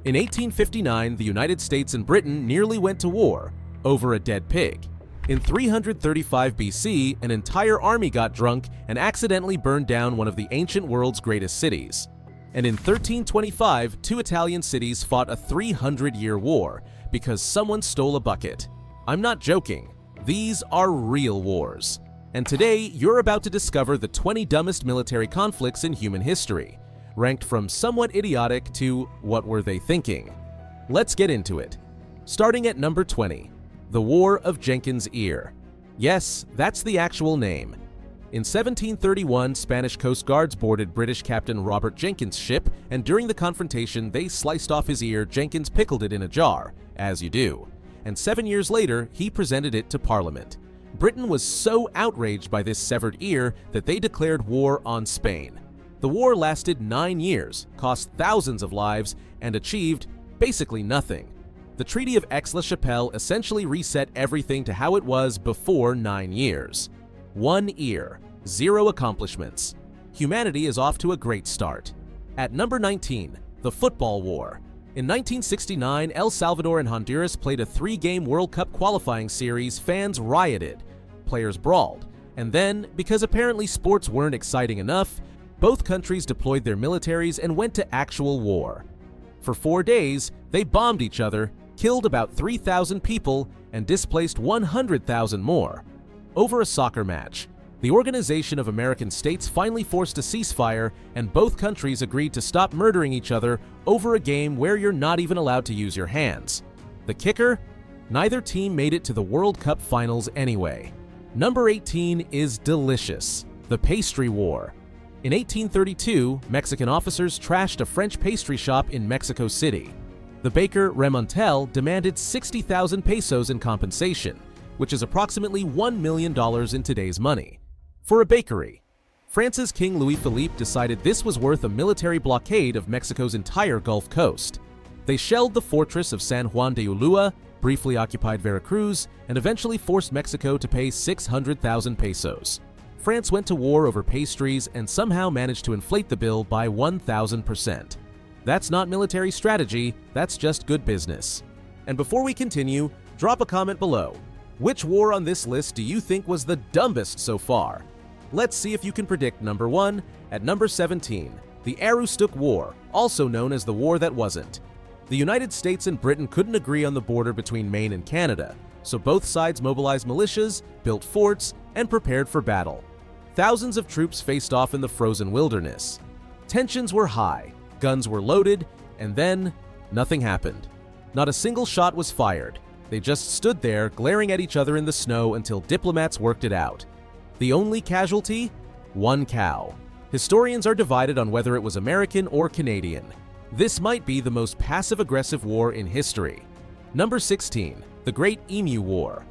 In 1859, the United States and Britain nearly went to war over a dead pig. In 335 BC, an entire army got drunk and accidentally burned down one of the ancient world's greatest cities. And in 1325, two Italian cities fought a 300-year war because someone stole a bucket. I'm not joking. These are real wars. And today, you're about to discover the 20 dumbest military conflicts in human history, ranked from somewhat idiotic to what were they thinking. Let's get into it. Starting at number 20, the War of Jenkins Ear. Yes, that's the actual name. In 1731, Spanish Coast Guards boarded British Captain Robert Jenkins' ship, and during the confrontation, they sliced off his ear. Jenkins pickled it in a jar, as you do. And 7 years later, he presented it to Parliament. Britain was so outraged by this severed ear that they declared war on Spain. The war lasted 9 years, cost thousands of lives, and achieved basically nothing. The Treaty of Aix-la-Chapelle essentially reset everything to how it was before 9 years. 1 ear, 0 accomplishments. Humanity is off to a great start. At number 19, the Football War. In 1969, El Salvador and Honduras played a 3-game World Cup qualifying series. Fans rioted, players brawled, and then, because apparently sports weren't exciting enough, both countries deployed their militaries and went to actual war. For 4 days, they bombed each other, killed about 3,000 people, and displaced 100,000 more. Over a soccer match, the Organization of American States finally forced a ceasefire, and both countries agreed to stop murdering each other over a game where you're not even allowed to use your hands. The kicker? Neither team made it to the World Cup finals anyway. Number 18 is delicious, the Pastry War. In 1832, Mexican officers trashed a French pastry shop in Mexico City. The baker Remontel demanded 60,000 pesos in compensation, which is approximately $1 million in today's money, for a bakery. France's King Louis Philippe decided this was worth a military blockade of Mexico's entire Gulf Coast. They shelled the fortress of San Juan de Ulua, briefly occupied Veracruz, and eventually forced Mexico to pay 600,000 pesos. France went to war over pastries and somehow managed to inflate the bill by 1,000%. That's not military strategy, that's just good business. And before we continue, drop a comment below. Which war on this list do you think was the dumbest so far? Let's see if you can predict number 1. At number 17, the Aroostook War, also known as the War That Wasn't. The United States and Britain couldn't agree on the border between Maine and Canada, so both sides mobilized militias, built forts, and prepared for battle. Thousands of troops faced off in the frozen wilderness. Tensions were high, guns were loaded, and then nothing happened. Not a single shot was fired. They just stood there glaring at each other in the snow until diplomats worked it out. The only casualty? 1 cow. Historians are divided on whether it was American or Canadian. This might be the most passive-aggressive war in history. Number 16, the Great Emu War.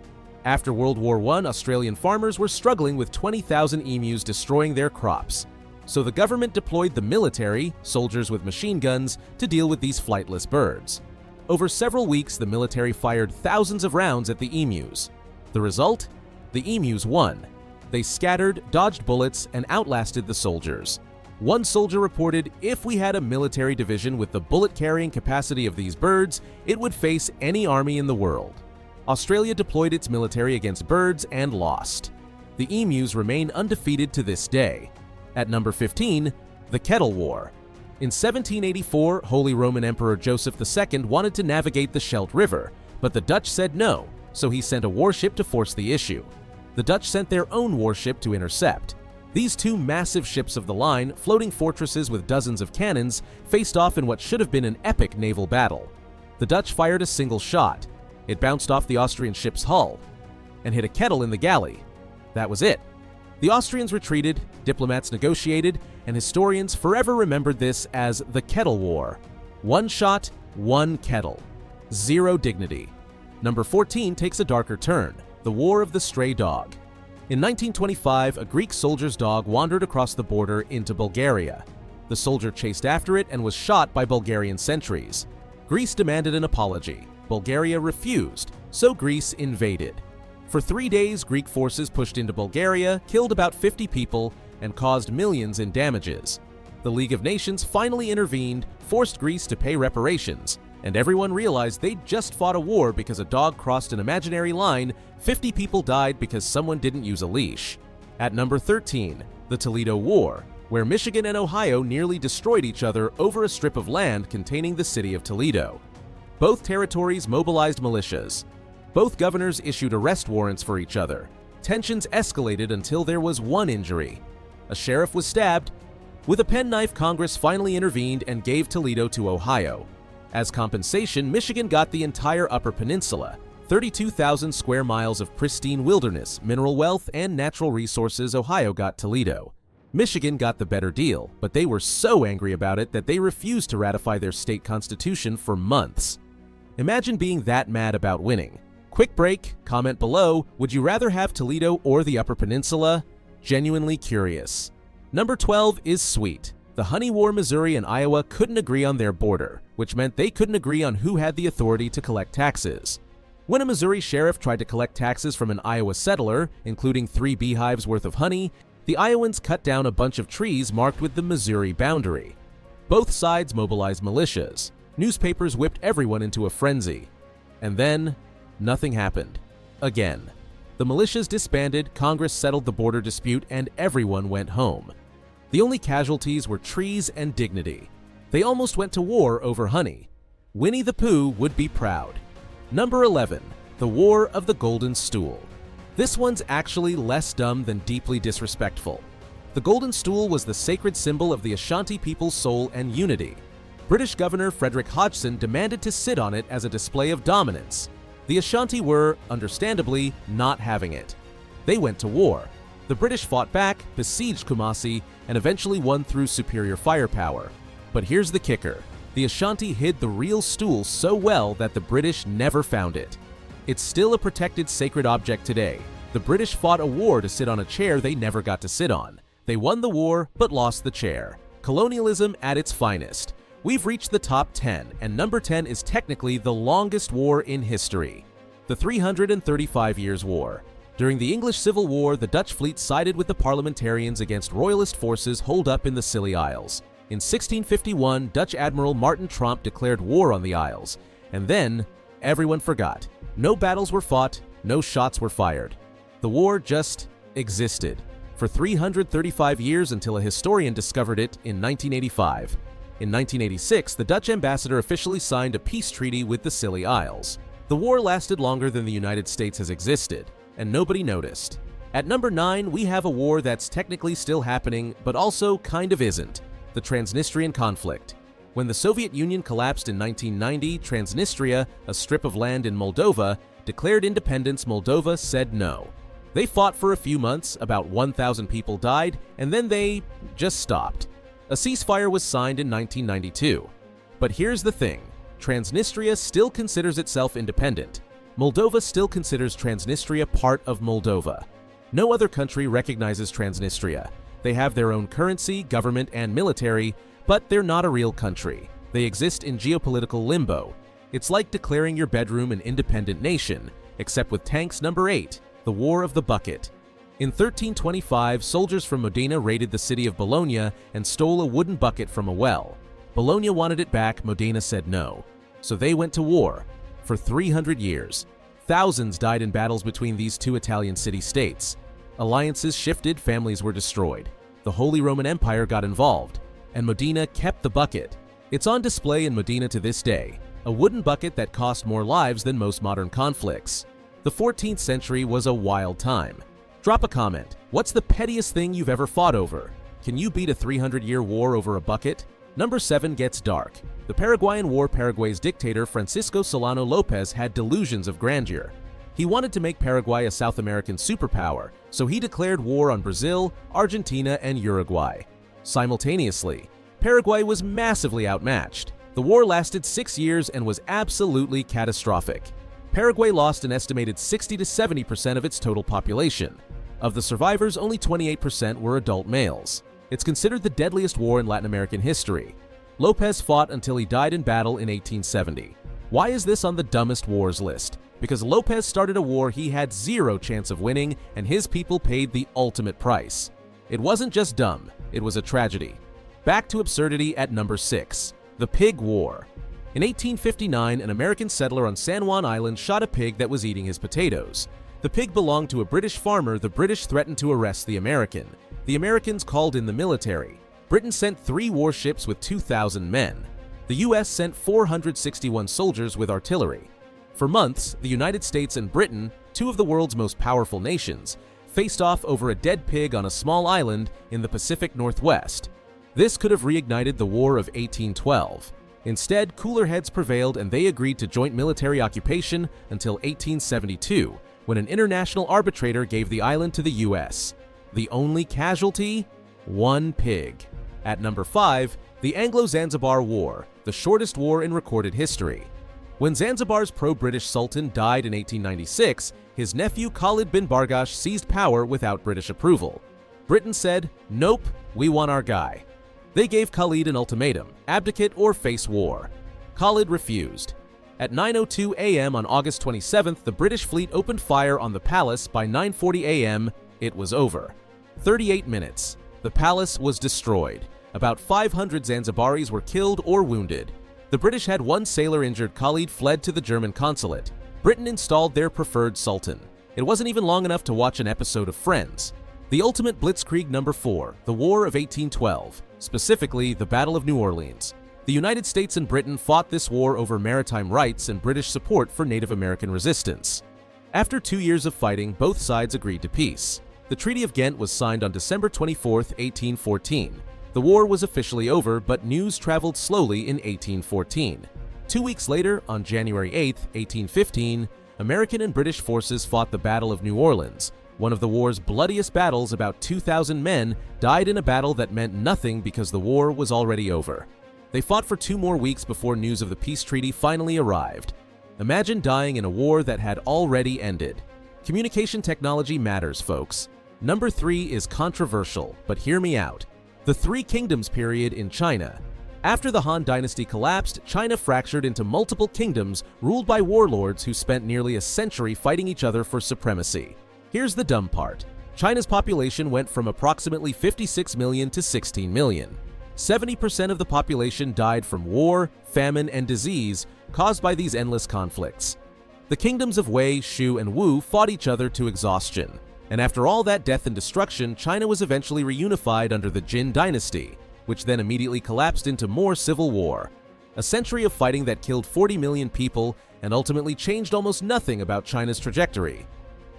After World War I, Australian farmers were struggling with 20,000 emus destroying their crops. So the government deployed the military, soldiers with machine guns, to deal with these flightless birds. Over several weeks, the military fired thousands of rounds at the emus. The result? The emus won. They scattered, dodged bullets, and outlasted the soldiers. One soldier reported, "If we had a military division with the bullet-carrying capacity of these birds, it would face any army in the world." Australia deployed its military against birds and lost. The emus remain undefeated to this day. At number 15, the Kettle War. In 1784, Holy Roman Emperor Joseph II wanted to navigate the Scheldt River, but the Dutch said no, so he sent a warship to force the issue. The Dutch sent their own warship to intercept. These two massive ships of the line, floating fortresses with dozens of cannons, faced off in what should have been an epic naval battle. The Dutch fired a single shot. It bounced off the Austrian ship's hull and hit a kettle in the galley. That was it. The Austrians retreated, diplomats negotiated, and historians forever remembered this as the Kettle War. 1 shot, 1 kettle. 0 dignity. Number 14 takes a darker turn, the War of the Stray Dog. In 1925, a Greek soldier's dog wandered across the border into Bulgaria. The soldier chased after it and was shot by Bulgarian sentries. Greece demanded an apology. Bulgaria refused, so Greece invaded. For 3 days, Greek forces pushed into Bulgaria, killed about 50 people, and caused millions in damages. The League of Nations finally intervened, forced Greece to pay reparations, and everyone realized they'd just fought a war because a dog crossed an imaginary line. 50 people died because someone didn't use a leash. At number 13, the Toledo War, where Michigan and Ohio nearly destroyed each other over a strip of land containing the city of Toledo. Both territories mobilized militias. Both governors issued arrest warrants for each other. Tensions escalated until there was one injury. A sheriff was stabbed. With a penknife, Congress finally intervened and gave Toledo to Ohio. As compensation, Michigan got the entire Upper Peninsula, 32,000 square miles of pristine wilderness, mineral wealth, and natural resources. Ohio got Toledo. Michigan got the better deal, but they were so angry about it that they refused to ratify their state constitution for months. Imagine being that mad about winning. Quick break, comment below, would you rather have Toledo or the Upper Peninsula? Genuinely curious. Number 12 is sweet. The Honey War. Missouri and Iowa couldn't agree on their border, which meant they couldn't agree on who had the authority to collect taxes. When a Missouri sheriff tried to collect taxes from an Iowa settler, including 3 beehives worth of honey, the Iowans cut down a bunch of trees marked with the Missouri boundary. Both sides mobilized militias. Newspapers whipped everyone into a frenzy. And then, nothing happened. Again. The militias disbanded, Congress settled the border dispute, and everyone went home. The only casualties were trees and dignity. They almost went to war over honey. Winnie the Pooh would be proud. Number 11. The War of the Golden Stool. This one's actually less dumb than deeply disrespectful. The Golden Stool was the sacred symbol of the Ashanti people's soul and unity. British Governor Frederick Hodgson demanded to sit on it as a display of dominance. The Ashanti were, understandably, not having it. They went to war. The British fought back, besieged Kumasi, and eventually won through superior firepower. But here's the kicker. The Ashanti hid the real stool so well that the British never found it. It's still a protected sacred object today. The British fought a war to sit on a chair they never got to sit on. They won the war, but lost the chair. Colonialism at its finest. We've reached the top 10, and number 10 is technically the longest war in history. The 335 Years' War. During the English Civil War, the Dutch fleet sided with the parliamentarians against royalist forces holed up in the Scilly Isles. In 1651, Dutch Admiral Martin Tromp declared war on the Isles, and then everyone forgot. No battles were fought, no shots were fired. The war just existed for 335 years until a historian discovered it in 1985. In 1986, the Dutch ambassador officially signed a peace treaty with the Scilly Isles. The war lasted longer than the United States has existed, and nobody noticed. At number 9, we have a war that's technically still happening, but also kind of isn't. The Transnistrian conflict. When the Soviet Union collapsed in 1990, Transnistria, a strip of land in Moldova, declared independence. Moldova said no. They fought for a few months, about 1,000 people died, and then they just stopped. A ceasefire was signed in 1992. But here's the thing, Transnistria still considers itself independent. Moldova still considers Transnistria part of Moldova. No other country recognizes Transnistria. They have their own currency, government, and military, but they're not a real country. They exist in geopolitical limbo. It's like declaring your bedroom an independent nation, except with tanks. Number 8, the War of the Bucket. In 1325, soldiers from Modena raided the city of Bologna and stole a wooden bucket from a well. Bologna wanted it back, Modena said no. So they went to war. For 300 years. Thousands died in battles between these two Italian city-states. Alliances shifted, families were destroyed. The Holy Roman Empire got involved, and Modena kept the bucket. It's on display in Modena to this day, a wooden bucket that cost more lives than most modern conflicts. The 14th century was a wild time. Drop a comment. What's the pettiest thing you've ever fought over? Can you beat a 300-year war over a bucket? Number 7 gets dark. The Paraguayan War. Paraguay's dictator Francisco Solano Lopez had delusions of grandeur. He wanted to make Paraguay a South American superpower, so he declared war on Brazil, Argentina, and Uruguay. Simultaneously, Paraguay was massively outmatched. The war lasted 6 years and was absolutely catastrophic. Paraguay lost an estimated 60 to 70% of its total population. Of the survivors, only 28% were adult males. It's considered the deadliest war in Latin American history. Lopez fought until he died in battle in 1870. Why is this on the dumbest wars list? Because Lopez started a war he had zero chance of winning, and his people paid the ultimate price. It wasn't just dumb, it was a tragedy. Back to absurdity at number 6. The Pig War. In 1859, an American settler on San Juan Island shot a pig that was eating his potatoes. The pig belonged to a British farmer. The British threatened to arrest the American. The Americans called in the military. Britain sent 3 warships with 2,000 men. The US sent 461 soldiers with artillery. For months, the United States and Britain, two of the world's most powerful nations, faced off over a dead pig on a small island in the Pacific Northwest. This could have reignited the War of 1812. Instead, cooler heads prevailed and they agreed to joint military occupation until 1872, when an international arbitrator gave the island to the US. The only casualty? One pig. At number 5, the Anglo-Zanzibar War, the shortest war in recorded history. When Zanzibar's pro-British Sultan died in 1896, his nephew Khalid bin Bargash seized power without British approval. Britain said, "Nope, we want our guy." They gave Khalid an ultimatum: abdicate or face war. Khalid refused. At 9:02 a.m. on August 27th, the British fleet opened fire on the palace. By 9:40 a.m., it was over. 38 minutes. The palace was destroyed. About 500 Zanzibaris were killed or wounded. The British had 1 sailor injured. Khalid fled to the German consulate. Britain installed their preferred sultan. It wasn't even long enough to watch an episode of Friends. The ultimate blitzkrieg. Number 4, the War of 1812, specifically the Battle of New Orleans. The United States and Britain fought this war over maritime rights and British support for Native American resistance. After 2 years of fighting, both sides agreed to peace. The Treaty of Ghent was signed on December 24, 1814. The war was officially over, but news traveled slowly in 1814. 2 weeks later, on January 8, 1815, American and British forces fought the Battle of New Orleans. One of the war's bloodiest battles. About 2,000 men died in a battle that meant nothing because the war was already over. They fought for 2 more weeks before news of the peace treaty finally arrived. Imagine dying in a war that had already ended. Communication technology matters, folks. Number 3 is controversial, but hear me out. The Three Kingdoms period in China. After the Han Dynasty collapsed, China fractured into multiple kingdoms ruled by warlords who spent nearly a century fighting each other for supremacy. Here's the dumb part. China's population went from approximately 56 million to 16 million. 70% of the population died from war, famine, and disease caused by these endless conflicts. The kingdoms of Wei, Shu, and Wu fought each other to exhaustion. And after all that death and destruction, China was eventually reunified under the Jin Dynasty, which then immediately collapsed into more civil war. A century of fighting that killed 40 million people and ultimately changed almost nothing about China's trajectory.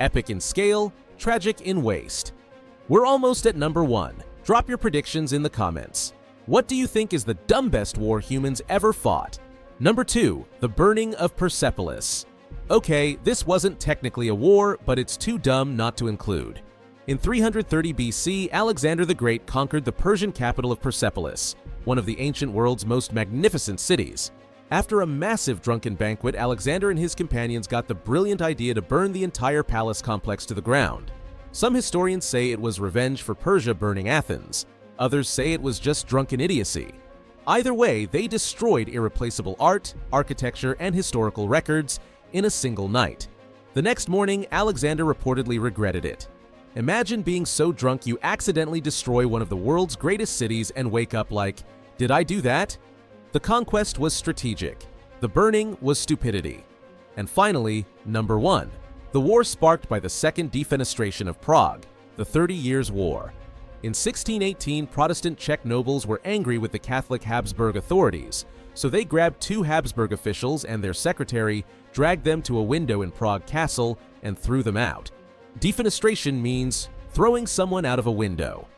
Epic in scale, tragic in waste. We're almost at number 1. Drop your predictions in the comments. What do you think is the dumbest war humans ever fought? Number 2. The burning of Persepolis. Okay, this wasn't technically a war, but it's too dumb not to include. In 330 BC, Alexander the Great conquered the Persian capital of Persepolis, one of the ancient world's most magnificent cities. After a massive drunken banquet, Alexander and his companions got the brilliant idea to burn the entire palace complex to the ground. Some historians say it was revenge for Persia burning Athens. Others say it was just drunken idiocy. Either way, they destroyed irreplaceable art, architecture, and historical records in a single night. The next morning, Alexander reportedly regretted it. Imagine being so drunk you accidentally destroy one of the world's greatest cities and wake up like, did I do that? The conquest was strategic. The burning was stupidity. And finally, number 1. The war sparked by the Second Defenestration of Prague, the 30 Years' War. In 1618, Protestant Czech nobles were angry with the Catholic Habsburg authorities, so they grabbed 2 Habsburg officials and their secretary, dragged them to a window in Prague Castle, and threw them out. Defenestration means throwing someone out of a window.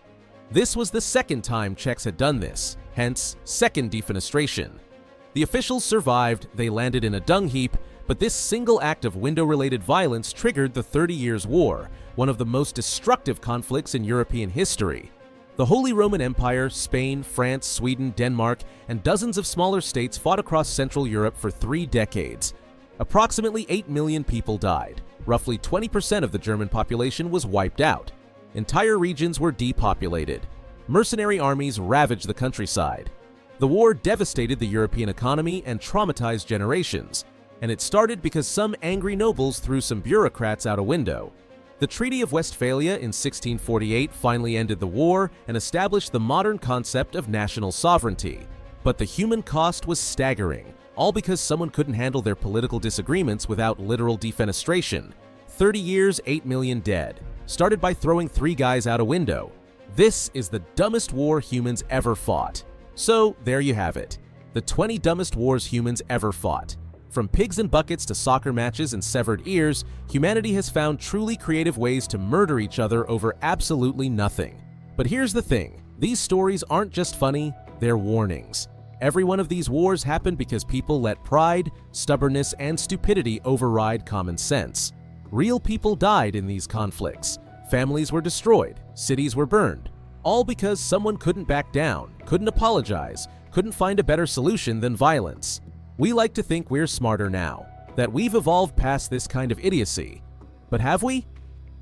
This was the second time Czechs had done this, hence Second Defenestration. The officials survived, they landed in a dung heap, but this single act of window-related violence triggered the 30 Years' War, one of the most destructive conflicts in European history. The Holy Roman Empire, Spain, France, Sweden, Denmark, and dozens of smaller states fought across Central Europe for 3 decades. Approximately 8 million people died. Roughly 20% of the German population was wiped out. Entire regions were depopulated. Mercenary armies ravaged the countryside. The war devastated the European economy and traumatized generations, and it started because some angry nobles threw some bureaucrats out a window. The Treaty of Westphalia in 1648 finally ended the war and established the modern concept of national sovereignty. But the human cost was staggering, all because someone couldn't handle their political disagreements without literal defenestration. 30 years, 8 million dead. Started by throwing 3 guys out a window. This is the dumbest war humans ever fought. So, there you have it. The 20 dumbest wars humans ever fought. From pigs and buckets to soccer matches and severed ears, humanity has found truly creative ways to murder each other over absolutely nothing. But here's the thing, these stories aren't just funny, they're warnings. Every one of these wars happened because people let pride, stubbornness, and stupidity override common sense. Real people died in these conflicts. Families were destroyed, cities were burned, all because someone couldn't back down, couldn't apologize, couldn't find a better solution than violence. We like to think we're smarter now, that we've evolved past this kind of idiocy. But have we?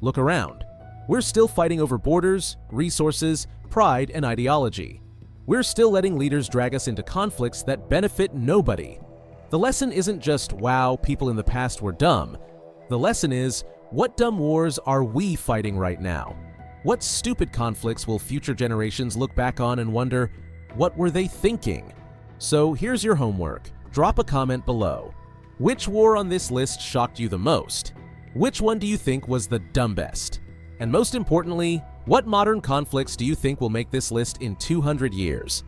Look around. We're still fighting over borders, resources, pride, and ideology. We're still letting leaders drag us into conflicts that benefit nobody. The lesson isn't just, wow, people in the past were dumb. The lesson is, what dumb wars are we fighting right now? What stupid conflicts will future generations look back on and wonder, what were they thinking? So here's your homework. Drop a comment below. Which war on this list shocked you the most? Which one do you think was the dumbest? And most importantly, what modern conflicts do you think will make this list in 200 years?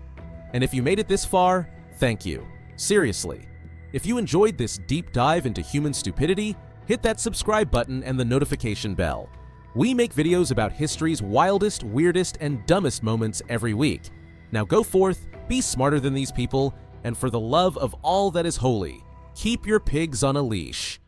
And if you made it this far, thank you. Seriously. If you enjoyed this deep dive into human stupidity, hit that subscribe button and the notification bell. We make videos about history's wildest, weirdest, and dumbest moments every week. Now go forth, be smarter than these people, and for the love of all that is holy, keep your pigs on a leash.